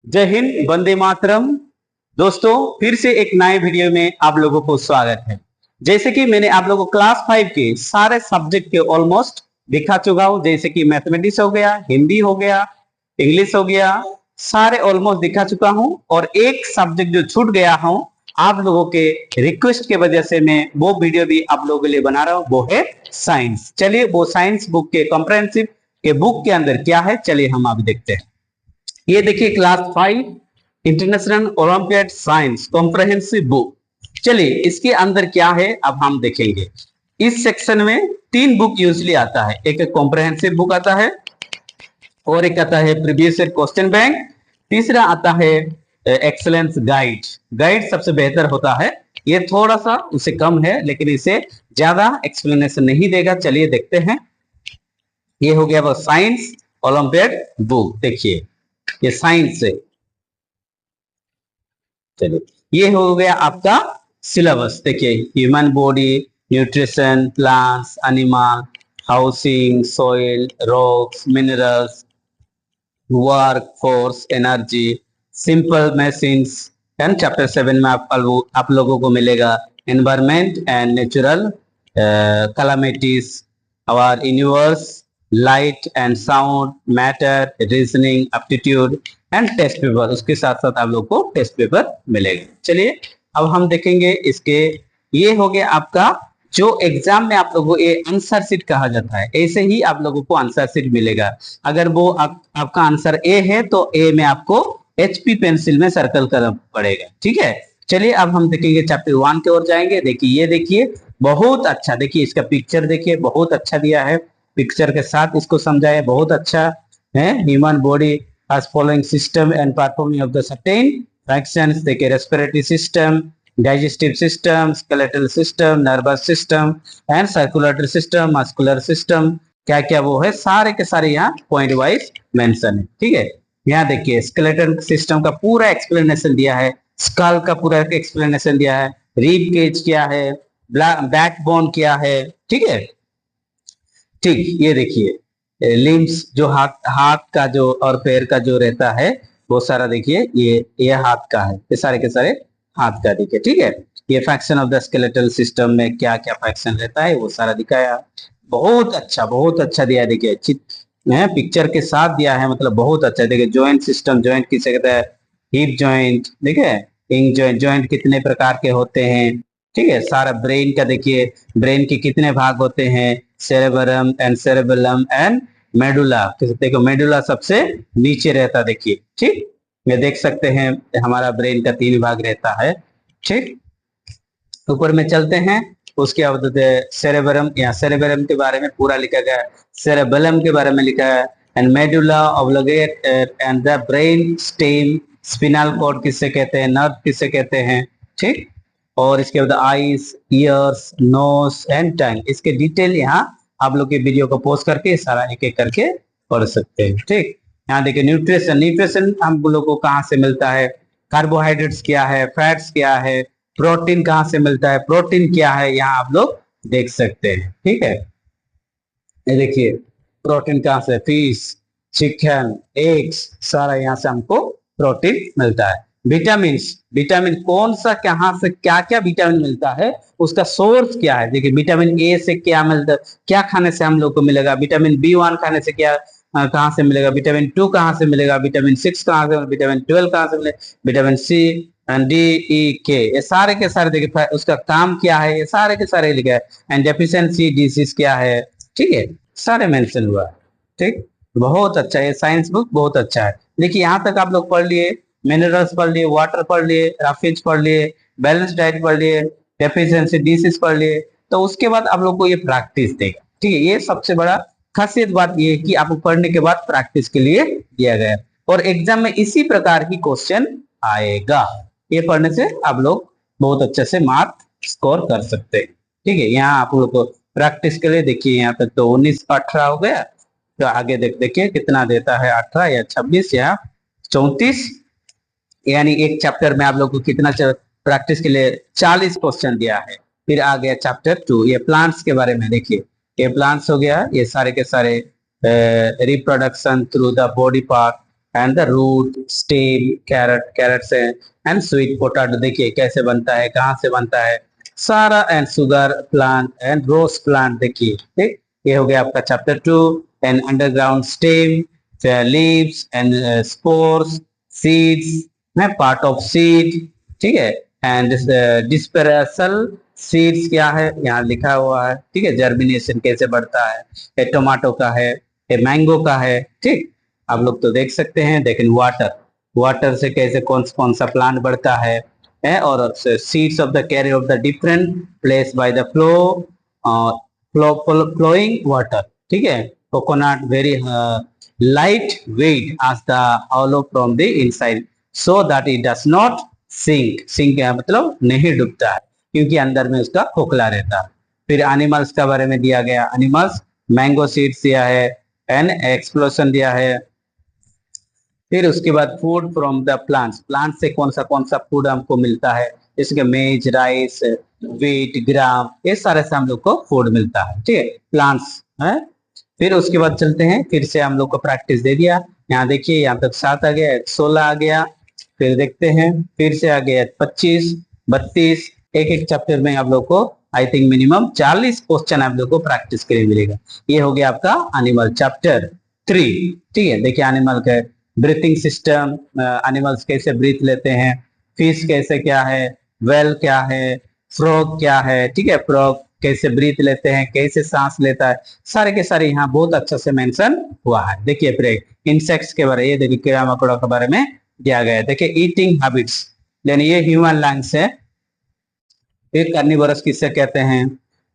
जय हिंद, वंदे मातरम। दोस्तों, फिर से एक नए वीडियो में आप लोगों को स्वागत है। जैसे कि मैंने आप लोगों को क्लास 5 के सारे सब्जेक्ट के ऑलमोस्ट दिखा चुका हूं, जैसे कि मैथमेटिक्स हो गया, हिंदी हो गया, इंग्लिश हो गया, सारे ऑलमोस्ट दिखा चुका हूं। और एक सब्जेक्ट जो छूट गया हूं, आप लोगों के रिक्वेस्ट के वजह से मैं वो वीडियो भी आप लोगों के लिए बना रहा हूं, वो है साइंस। चलिए, वो साइंस बुक के कॉम्प्रिहेंसिव के बुक के अंदर क्या है, चलिए हम अभी देखते हैं। ये देखिए, class 5 international olympiad science comprehensive book. चलिए, इसके अंदर क्या है अब हम देखेंगे। इस सेक्शन में 3 बुक यूजली आता है। एक कॉम्प्रिहेंसिव बुक आता है, और एक आता है प्रीवियस ईयर क्वेश्चन बैंक, तीसरा आता है एक्सेलेंस गाइड। गाइड सबसे बेहतर होता है, ये थोड़ा सा उससे कम है, लेकिन इसे ज्यादा एक्सप्लेनेशन नहीं देगा। चलिए देखते हैं। ये हो गया वो साइंस ओलंपियाड बुक। देखिए, ये साइंस है। चलिए, ये हो गया आपका सिलेबस। देखिए, human body, nutrition, plants, animal, housing, soil, rocks, minerals, work force, energy, simple machines. And chapter 7 में आप लोगों को मिलेगा environment and natural calamities, our universe, light and sound, matter, reasoning, aptitude and test paper. उसके साथ साथ आप लोग को टेस्ट पेपर मिलेगा। चलिए, अब हम देखेंगे इसके। ये हो गया आपका जो एग्जाम में आप लोगों को ये आंसर शीट कहा जाता है, ऐसे ही आप लोगों को आंसर शीट मिलेगा। अगर वो आपका आंसर ए है तो ए में आपको एचपी पेंसिल में सर्कल करना पड़ेगा। ठीक है, चलिए अब हम देखेंगे चैप्टर 1 की ओर जाएंगे। देखिए, ये देखिए, बहुत अच्छा। देखिए, इसका पिक्चर देखिए, बहुत अच्छा दिया है। पिक्चर के साथ इसको समझाया, बहुत अच्छा है। Human body as following system and performing of the certain functions। देखिए, respiratory system, digestive system, skeletal system, nervous system and circulatory system, muscular system, क्या क्या वो है, सारे के सारे यहाँ पॉइंट वाइज मेंशन है। ठीक है, यहाँ देखिए, स्केलेटल सिस्टम का पूरा एक्सप्लेनेशन दिया है, स्कल का पूरा एक्सप्लेनेशन दिया है, रिब केज क्या है, बैकबोन क्या है। ठीक है, ठीक, ये देखिए, लिम्स जो हाथ का जो और पैर का जो रहता है, वो सारा देखिए, ये हाथ का है, ये सारे के सारे हाथ का देखिए। ठीक है, ये function of the skeletal system में क्या क्या फंक्शन रहता है वो सारा दिखाया। बहुत अच्छा, बहुत अच्छा दिया है। देखिए, पिक्चर के साथ दिया है, मतलब बहुत अच्छा। देखिए, जॉइंट सिस्टम, जॉइंट किसे कहता है, हिप जॉइंट, देखिए, इंग जॉइंट, जॉइंट कितने प्रकार के होते हैं। ठीक है, सारा ब्रेन का देखिए, ब्रेन के कितने भाग होते हैं, सेरेबरम एंड सेरेबेलम एंड मेडुला। देखो, मेडुला सबसे नीचे रहता, देखिए। ठीक, ये देख सकते हैं, हमारा ब्रेन का 3 भाग रहता है। ठीक, ऊपर में चलते हैं। उसके बाद सेरेबरम, यहाँ सेरेबरम के बारे में पूरा लिखा गया है, सेरेबेलम के बारे में लिखा है, and medulla oblongata and the brain stem, spinal cord किससे कहते हैं, नर्व किससे कहते हैं। ठीक, और इसके बाद eyes, ears, nose and tongue. इसके डिटेल यहाँ आप लोग के वीडियो को पोस्ट करके सारा एक एक करके पढ़ सकते हैं। ठीक, यहाँ देखिए, न्यूट्रिशन, न्यूट्रिशन हम लोग को कहाँ से मिलता है, कार्बोहाइड्रेट्स क्या है, फैट्स क्या है, प्रोटीन कहाँ से मिलता है, प्रोटीन क्या है, यहाँ आप लोग देख सकते हैं। ठीक है, ये देखिए, प्रोटीन कहाँ से, फिश, चिकन, एग्स, सारा यहाँ से हमको प्रोटीन मिलता है। विटामिन, विटामिन कौन सा, कहाँ से क्या क्या विटामिन मिलता है, उसका सोर्स क्या है। देखिए, विटामिन ए से क्या मिलता है, क्या खाने से हम लोग को मिलेगा, विटामिन B1 खाने से क्या कहाँ से मिलेगा, विटामिन 2 कहाँ से मिलेगा, विटामिन 6 कहाँ से, विटामिन 12 कहाँ से मिलेगा, vitamin C and D, E, K, ये सारे के सारे देखिए, उसका काम क्या है, ये सारे के सारे लिखा है। एंड डेफिशिएंसी डिजीज क्या है। ठीक है, सारे मेंशन हुआ है। ठीक, बहुत अच्छा, ये साइंस बुक बहुत अच्छा है। देखिए, यहाँ तक आप लोग पढ़ लिए, मिनरल्स पढ़ लिए, वाटर पढ़ लिए, राफिज पढ़ लिए, बैलेंस डाइट पढ़ लिए, डेफिशिएंसी डिसीज पढ़ लिए। तो उसके बाद आप लोग को ये प्रैक्टिस देगा। ठीक है, ये सबसे बड़ा खासियत बात ये है कि आपको पढ़ने के बाद प्रैक्टिस के लिए दिया गया है, और एग्जाम में इसी प्रकार की क्वेश्चन आएगा। ये पढ़ने से आप लोग बहुत अच्छे से मार्क स्कोर कर सकते हैं। ठीक है, यहाँ आप लोग को प्रैक्टिस के लिए देखिए, यहाँ तक तो 19 18 हो गया, तो आगे देखिए कितना देता है, 18 या 26 या 34, यानी एक चैप्टर में आप लोग को कितना प्रैक्टिस के लिए 40 क्वेश्चन दिया है। फिर आ गया चैप्टर 2, ये प्लांट्स के बारे में। देखिए, ये प्लांट्स हो गया, ये सारे के सारे reproduction through the body part, and the root, stem, carrot से एंड स्वीट पोटैटो देखिए कैसे बनता है, कहाँ से बनता है सारा, and sugar plant and rose plant देखिए। ठीक, ये हो गया आपका chapter 2। And underground stem, leaves and spores, seeds, part of seed, ठीक है। एंड डिस्पेरेसल सीड्स क्या है यहाँ लिखा हुआ है, ठीक है। जर्मिनेशन कैसे बढ़ता है, ये टोमेटो का है, ये मैंगो का है, ठीक। आप लोग तो देख सकते हैं। लेकिन वाटर से कैसे कौन सा प्लांट बढ़ता है, और seeds of the carry off the different place by the flowing water, ठीक है। Coconut very light weight as the hollow from the inside so that it does not sink क्या मतलब नहीं डूबता है, क्योंकि अंदर में उसका खोखला रहता है। फिर एनिमल्स का बारे में दिया गया, एनिमल्स मैंगो सीड्स दिया है, एन एक्सप्लोशन दिया है। फिर उसके बाद food from the plants, plant से कौन सा फूड हमको मिलता है, इसके मेज, राइस, व्हीट, ग्राम, ये सारे से हम लोग को फूड मिलता है, ठीक है, प्लांट्स है। फिर उसके बाद चलते हैं, फिर से हम लोग को प्रैक्टिस दे दिया। यहाँ देखिए यहाँ तक 7 आ गया, 16 आ गया। फिर देखते हैं, फिर से आ गया 25, 32। एक चैप्टर में आप लोग को आई थिंक मिनिमम 40 क्वेश्चन आप लोग को प्रैक्टिस के लिए मिलेगा। ये हो गया आपका एनिमल चैप्टर 3, ठीक है। देखिए एनिमल का ब्रीथिंग सिस्टम, एनिमल्स कैसे ब्रीथ लेते हैं, फिश कैसे क्या है, वेल क्या है, फ्रॉग क्या है, ठीक है, फ्रॉग कैसे ब्रीथ लेते हैं, कैसे सांस लेता है, सारे के सारे यहाँ बहुत अच्छा से मेंशन हुआ है। देखिए फिर इंसेक्ट्स के बारे में, ये देखिए कीड़ा मकोड़ा के बारे में दिया गया है। देखिए ईटिंग हैबिट्स, यानी ये ह्यूमन लंग्स है। फिर कार्निवोरस किसे कहते हैं,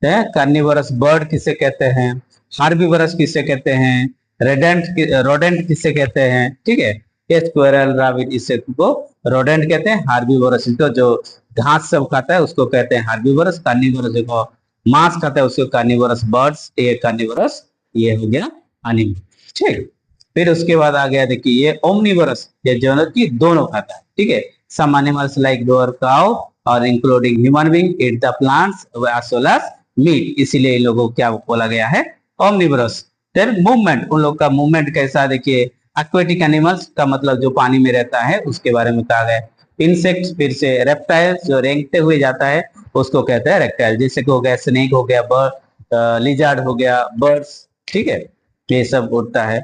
कार्निवोरस बर्ड किसे कहते हैं, हार्बीवोरस किसे कहते हैं, रोडेंट किसे कहते हैं, ठीक है। ये स्क्वेरल, रैबिट, इसे को रोडेंट कहते हैं। हार्बीवोरस तो जो घास सब खाता है उसको कहते हैं हार्बीवोरस। कार्निवोरस को मांस खाता है उसको कार्निवोरस बर्ड्स, ये कार्निवोरस, ये हो गया एनिमल, ठीक। फिर उसके बाद आ गया देखिए ये ओमनिवोरस, ये जो कि दोनों खाता है, ठीक है। Some animals like dog, cow और including human being eat the plants as well as meat, इसीलिए इन लोगों को क्या बोला गया है, ओमनिवोरस। फिर मूवमेंट, उन लोग का मूवमेंट कैसा, देखिए एक्वेटिक एनिमल्स का मतलब जो पानी में रहता है उसके बारे में कहा गया। इंसेक्ट्स, फिर से रेप्टाइल्स जो रेंगते हुए जाता है उसको कहते हैं रेप्टाइल, जैसे कि हो गया स्नेक, हो गया बर्ड, लिजार्ड हो गया, बर्ड्स, ठीक है, ये सब उड़ता है।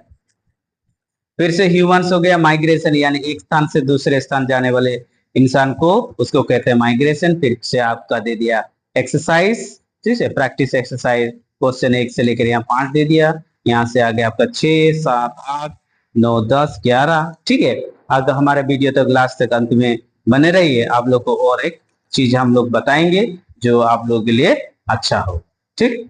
फिर से ह्यूमंस हो गया माइग्रेशन, यानी एक स्थान से दूसरे स्थान जाने वाले इंसान को उसको कहते हैं माइग्रेशन। फिर से आपका दे दिया एक्सरसाइज, ठीक है, प्रैक्टिस एक्सरसाइज, क्वेश्चन 1 से लेकर यहाँ 5 दे दिया। यहाँ से आ गया आपका 6, 7, 8, 9, 10, 11, ठीक है। अगर हमारे वीडियो तक लास्ट तक अंत में बने रहिए, आप लोग को और एक चीज हम लोग बताएंगे जो आप लोगों के लिए अच्छा हो, ठीक।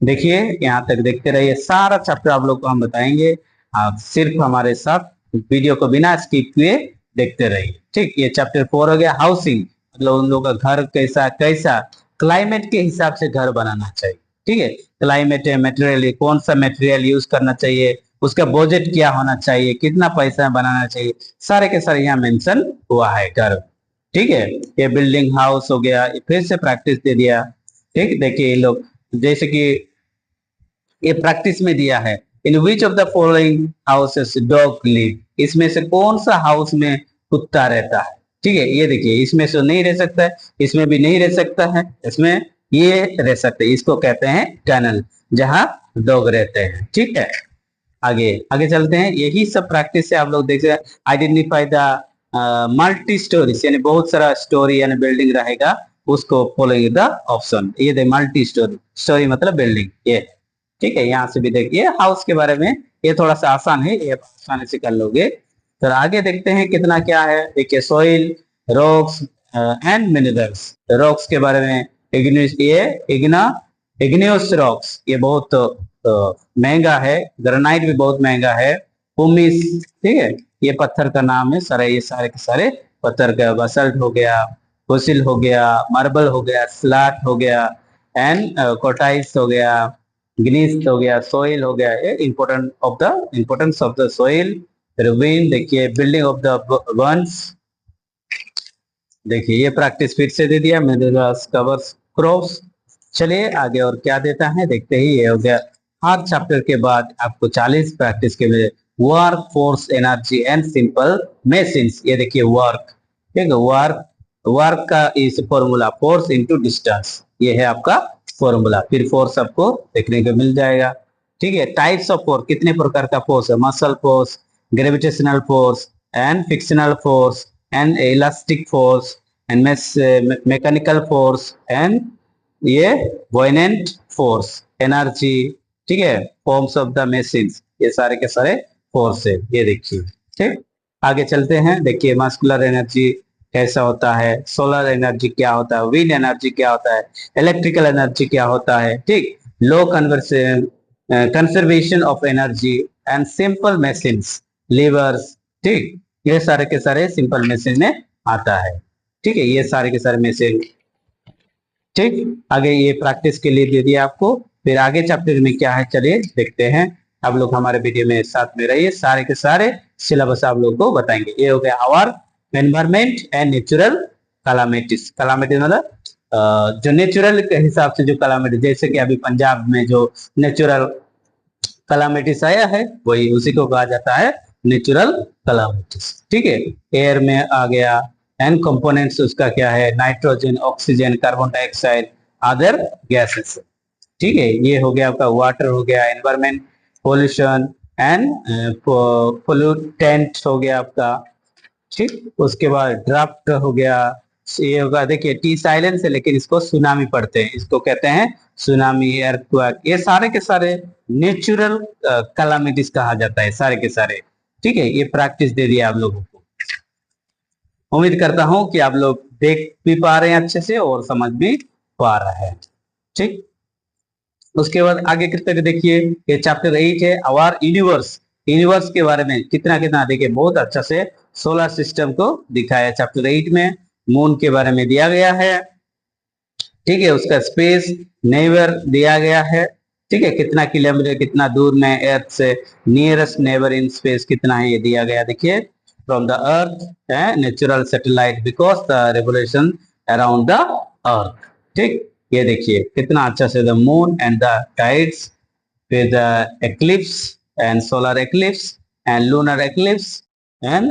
देखिए यहाँ तक देखते रहिए, सारा चैप्टर आप लोग को हम बताएंगे। आप सिर्फ हमारे साथ वीडियो को बिना स्किप किए देखते रहिए, ठीक। ये चैप्टर 4 हो गया हाउसिंग, मतलब उन लोगों का घर कैसा कैसा क्लाइमेट के हिसाब से घर बनाना चाहिए, ठीक है। क्लाइमेट है, मटेरियल, कौन सा मटेरियल यूज करना चाहिए, उसका बजट क्या होना चाहिए, कितना पैसा बनाना चाहिए, सारे के सारे यहाँ मेंशन हुआ है घर, ठीक है। ये बिल्डिंग हाउस हो गया, फिर से प्रैक्टिस दे दिया, ठीक। देखिए ये लोग जैसे कि ये प्रैक्टिस में दिया है, in which of the following houses dog live, इसमें से कौन सा हाउस में कुत्ता रहता है, ठीक है। ये देखिए इसमें से नहीं रह सकता है, इसमें भी नहीं रह सकता है, इसमें ये रह सकते हैं, इसको कहते हैं टनल, जहां डॉग रहते हैं, ठीक है। आगे आगे चलते हैं, यही सब प्रैक्टिस से आप लोग देख सकते हैं। आइडेंटिफाई द मल्टी स्टोरीज, यानी बहुत सारा स्टोरी यानी बिल्डिंग रहेगा, उसको फॉलोइंग द ऑप्शन, ये दे मल्टी स्टोरी, स्टोरी मतलब बिल्डिंग, ये ठीक है। यहाँ से भी देखिए हाउस के बारे में, ये थोड़ा सा आसान है, ये आसानी से कर लोगे। तो आगे देखते हैं कितना क्या है, देखिए soil, rocks and minerals. Rocks के बारे में इग्नियस रॉक्स, ये बहुत महंगा है, ग्रेनाइट भी बहुत महंगा है, पुमिस, ठीक है, ये पत्थर का नाम है सारे, ये सारे के सारे पत्थर का, बसल्ट हो गया, फोसिल हो गया, मार्बल हो गया, स्लैट हो गया, एंड कोटाइस हो गया, ग्नीस हो गया, सोइल हो गया, इंपोर्टेंस ऑफ द सोइल। फिर विंड, देखिए बिल्डिंग ऑफ द वंस, देखिए ये प्रैक्टिस फिर से दे दिया, मिनरल्स कवर्स क्रॉप्स। चलिए आगे और क्या देता है देखते ही, ये हो गया। हर चैप्टर के बाद आपको 40 प्रैक्टिस के work force energy and simple machines. ये देखिए वर्क, ठीक है, वर्क, वर्क का इस फॉर्मूला फोर्स इंटू डिस्टेंस, ये है आपका फॉर्मूला। फिर फोर्स आपको देखने को मिल जाएगा। ठीक है, टाइप्स ऑफ फोर्स, कितने प्रकार का फोर्स है, muscle force, gravitational force and frictional force and elastic force and mechanical force and ये बुओयेंट फोर्स, एनर्जी, ठीक है, फॉर्म्स ऑफ द मशीन्स, ये सारे के सारे फोर्स है, ये देखिए। ठीक, आगे चलते हैं। देखिए मस्कुलर एनर्जी कैसा होता है, सोलर एनर्जी क्या होता है, विंड एनर्जी क्या होता है, इलेक्ट्रिकल एनर्जी क्या होता है, ठीक, law conversation conservation of energy and simple machines, levers, ठीक, ये सारे के सारे सिंपल मशीन में आता है। ठीक है, ये सारे के सारे मशीन। ठीक, आगे ये प्रैक्टिस के लिए दे दिया आपको। फिर आगे चैप्टर में क्या है चलिए देखते हैं। आप लोग हमारे वीडियो में साथ में रहिए, सारे के सारे सिलेबस आप लोग को बताएंगे। ये हो गया our environment and natural calamities. Calamity मतलब जो नेचुरल के हिसाब से जो कैलामिटी, जैसे कि अभी पंजाब में जो नेचुरल कैलामिटीज आया है वही उसी को कहा जाता है नेचुरल कैलामिटीज। ठीक है, एयर में आ गया एंड कंपोनेंट्स उसका क्या है, nitrogen, oxygen, carbon dioxide, other gases. ठीक है, ये हो गया आपका वाटर, हो गया एनवायरमेंट, पोल्यूशन एंड पोल्यूटेंट हो गया आपका। ठीक, उसके बाद ड्राफ्ट हो गया, ये होगा, देखिए टी साइलेंस है लेकिन इसको सुनामी पढ़ते हैं, इसको कहते हैं सुनामी, एर्थक्वेक, ये सारे के सारे नेचुरल कैलामिटीज कहा जाता है सारे के सारे। ठीक है, ये प्रैक्टिस दे दिया आप लोगों को। उम्मीद करता हूं कि आप लोग देख भी पा रहे हैं अच्छे से और समझ भी पा रहे हैं। ठीक, उसके बाद आगे किस तरह देखिए, ये चैप्टर 8 है आवर यूनिवर्स। यूनिवर्स के बारे में कितना कितना देखिए बहुत अच्छा से सोलर सिस्टम को दिखाया चैप्टर 8 में। मून के बारे में दिया गया है, ठीक है, उसका स्पेस नेबर दिया गया है। ठीक है, कितना किलोमीटर, कितना दूर में अर्थ से, नियरेस्ट नेबर इन स्पेस कितना है ये दिया गया। देखिए from the earth natural satellite because the revolution around the earth. ठीक, ये देखिए कितना अच्छा से the moon and the tides, फिर the eclipse and solar eclipse and lunar eclipse and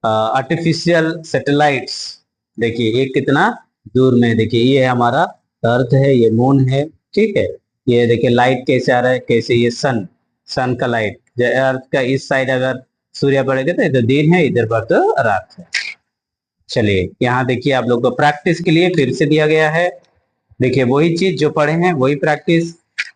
artificial satellites. देखिए ये कितना दूर में, देखिए ये हमारा अर्थ है, ये मून है। ठीक है, ये देखिए लाइट कैसे आ रहा है, कैसे ये सन, सन का लाइट, अर्थ का इस साइड अगर सूर्य पड़ेगा तो इधर दिन है, इधर पर तो रात है। चलिए यहाँ देखिए आप लोग को प्रैक्टिस के लिए फिर से दिया गया है। देखिए वही चीज जो पढ़े हैं वही प्रैक्टिस।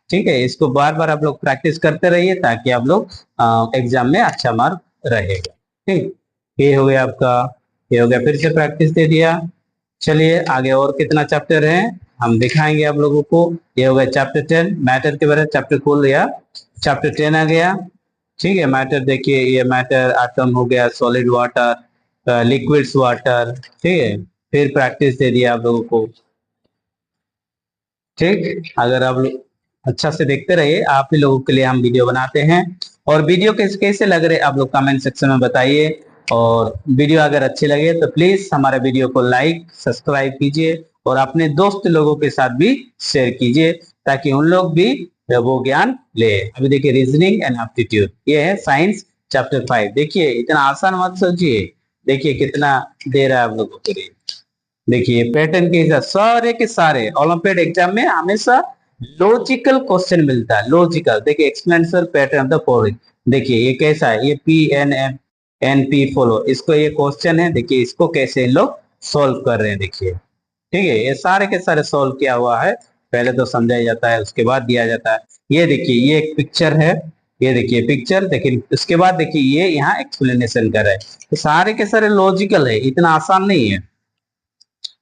ठीक है, इसको बार बार आप लोग प्रैक्टिस करते रहिए ताकि आप लोग एग्जाम में अच्छा मार्क रहेगा। ठीक, ये हो गया आपका, ये हो गया, फिर से प्रैक्टिस दे दिया। चलिए आगे और कितना चैप्टर है हम दिखाएंगे आप लोगों को। ये हो गया चैप्टर 10, मैटर के बारे में चैप्टर खोल लिया, चैप्टर 10 आ गया। ठीक है, मैटर देखिए, ये मैटर एटम हो गया, सॉलिड वाटर, लिक्विड्स वाटर। ठीक है, फिर प्रैक्टिस दे दिया आप लोगों को। ठीक, अगर आप लोग अच्छा से देखते रहिए, आप ही लोगों के लिए हम वीडियो बनाते हैं। और वीडियो कैसे कैसे लग रहे आप लोग कमेंट सेक्शन में बताइए। और वीडियो अगर अच्छे लगे तो प्लीज हमारे वीडियो को लाइक सब्सक्राइब कीजिए और अपने दोस्त लोगों के साथ भी शेयर कीजिए ताकि उन लोग भी वो ज्ञान ले। अभी देखिए रीजनिंग एंड एप्टीट्यूड, ये है साइंस चैप्टर 5। देखिए इतना आसान मत सोचिए, देखिए कितना दे रहा है आप लोगों के लिए। देखिए पैटर्न के हिसाब सारे के सारे ओलंपियाड एग्जाम में हमेशा लॉजिकल क्वेश्चन मिलता है। लॉजिकल, देखिए explanation pattern of the following. देखिए ये कैसा है, ये PNM NP फॉलो, इसको ये क्वेश्चन है, देखिए इसको कैसे इन लोग सॉल्व कर रहे हैं। देखिए ठीक है, ये सारे के सारे सॉल्व किया हुआ है, पहले तो समझाया जाता है उसके बाद दिया जाता है। ये देखिए ये एक पिक्चर है, ये देखिए पिक्चर, लेकिन उसके बाद देखिए ये यहाँ एक्सप्लेनेशन कर रहा है। तो सारे के सारे लॉजिकल है, इतना आसान नहीं है।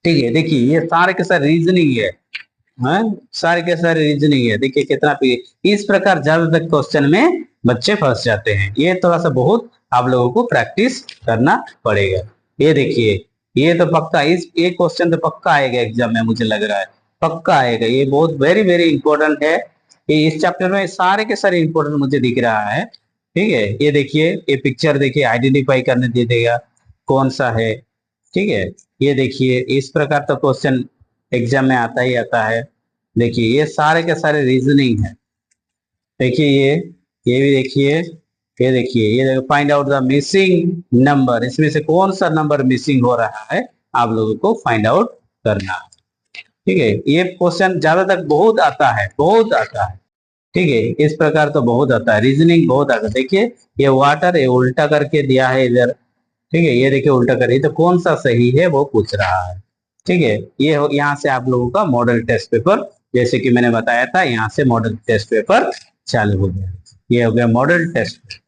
ठीक है, देखिए ये सारे के सारे रीजनिंग है, सारे के सारे रीजनिंग है। देखिए कितना इस प्रकार ज्यादातर क्वेश्चन में बच्चे फंस जाते हैं। ये थोड़ा सा बहुत आप लोगों को प्रैक्टिस करना पड़ेगा। ये देखिए ये तो पक्का, इस एक क्वेश्चन तो पक्का आएगा एग्जाम में, मुझे लग रहा है पक्का आएगा। ये बहुत वेरी वेरी इंपॉर्टेंट है, ये इस चैप्टर में सारे के सारे इंपॉर्टेंट मुझे दिख रहा है। ठीक है, ये देखिए ये पिक्चर देखिए आइडेंटिफाई करने दे देगा कौन सा है। ठीक है, ये देखिए इस प्रकार तो क्वेश्चन एग्जाम में आता ही आता है। देखिए ये सारे के सारे रीजनिंग है। देखिए ये भी देखिए, ये देखिए, ये देखो find out the missing number, इसमें से कौन सा नंबर मिसिंग हो रहा है आप लोगों को फाइंड आउट करना है। ठीक है, ये क्वेश्चन ज्यादातर बहुत आता है, बहुत आता है। ठीक है, इस प्रकार तो बहुत आता है, रीजनिंग बहुत आता है। देखिए ये वाटर ये उल्टा करके दिया है इधर। ठीक है, ये देखिए उल्टा कर, तो कौन सा सही है वो पूछ रहा है। ठीक है, ये यहाँ से आप लोगों का मॉडल टेस्ट पेपर, जैसे कि मैंने बताया था, यहाँ से मॉडल टेस्ट पेपर चालू हो गया। ये हो गया मॉडल टेस्ट।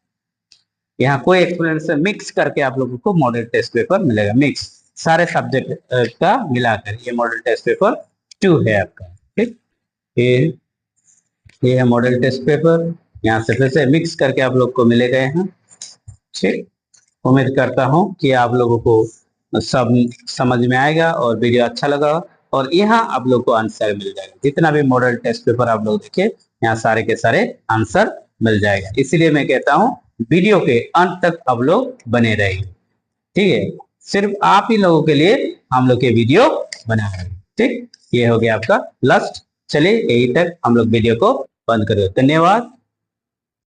यहाँ कोई एक्सप्लेनेशन मिक्स करके आप लोगों को मॉडल टेस्ट पेपर मिलेगा, मिक्स सारे सब्जेक्ट का मिलाकर ये मॉडल टेस्ट पेपर 2 है आपका। ठीक, ये है मॉडल टेस्ट पेपर, यहाँ से फिर से मिक्स करके आप लोग को मिलेगा यहाँ। ठीक, उम्मीद करता हूँ कि आप लोगों को सब समझ में आएगा और वीडियो अच्छा लगा, और यहाँ आप लोग को आंसर मिल जाएगा। जितना भी मॉडल टेस्ट पेपर आप लोग देखे, यहाँ सारे के सारे आंसर मिल जाएगा। इसीलिए मैं कहता हूँ वीडियो के अंत तक आप लोग बने रहिए। ठीक है, सिर्फ आप ही लोगों के लिए हम लोग के वीडियो बना रहे हैं। ठीक, ये हो गया आपका लास्ट। चलिए यही तक हम लोग वीडियो को बंद करें। धन्यवाद।